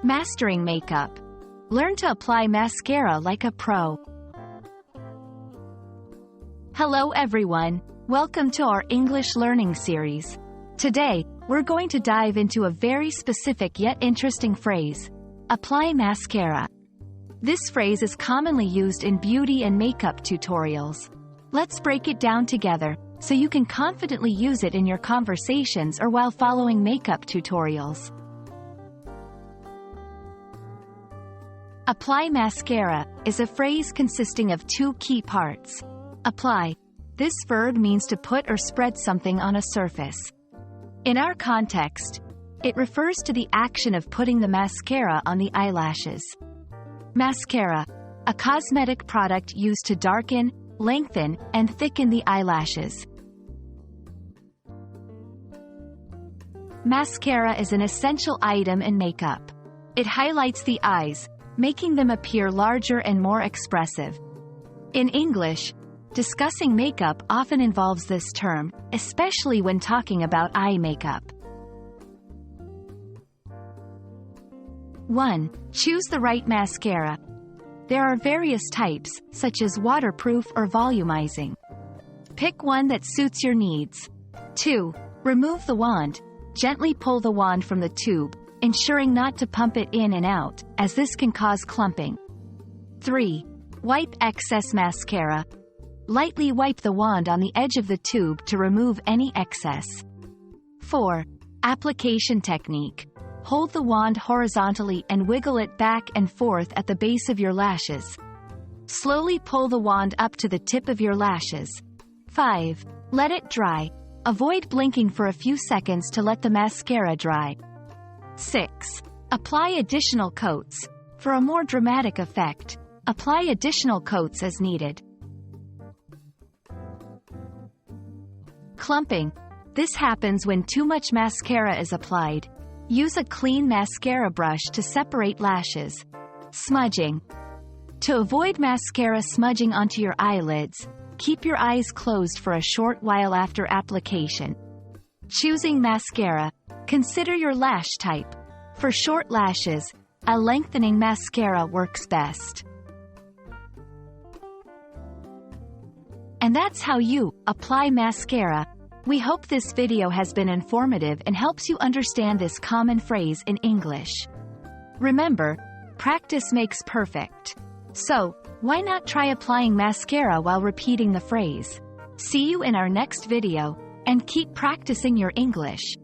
Mastering makeup. Learn to apply mascara like a pro. Hello everyone, welcome to our English learning series. Today, we're going to dive into a very specific yet interesting phrase. Apply mascara. This phrase is commonly used in beauty and makeup tutorials. Let's break it down together, so you can confidently use it in your conversations or while following makeup tutorials. Apply mascara is a phrase consisting of two key parts. Apply. This verb means to put or spread something on a surface. In our context, it refers to the action of putting the mascara on the eyelashes. Mascara, a cosmetic product used to darken, lengthen, and thicken the eyelashes. Mascara is an essential item in makeup. It highlights the eyes, making them appear larger and more expressive. In English, discussing makeup often involves this term, especially when talking about eye makeup. 1. Choose the right mascara. There are various types, such as waterproof or volumizing. Pick one that suits your needs. 2. Remove the wand. Gently pull the wand from the tube, ensuring not to pump it in and out, as this can cause clumping. 3. Wipe excess mascara. Lightly wipe the wand on the edge of the tube to remove any excess. 4. Application technique. Hold the wand horizontally and wiggle it back and forth at the base of your lashes. Slowly pull the wand up to the tip of your lashes. 5. Let it dry. Avoid blinking for a few seconds to let the mascara dry. 6. Apply additional coats. For a more dramatic effect, apply additional coats as needed. Clumping. This happens when too much mascara is applied. Use a clean mascara brush to separate lashes. Smudging. To avoid mascara smudging onto your eyelids, keep your eyes closed for a short while after application. Choosing mascara. Consider your lash type. For short lashes, a lengthening mascara works best. And that's how you apply mascara. We hope this video has been informative and helps you understand this common phrase in English. Remember, practice makes perfect. So, why not try applying mascara while repeating the phrase? See you in our next video, and keep practicing your English.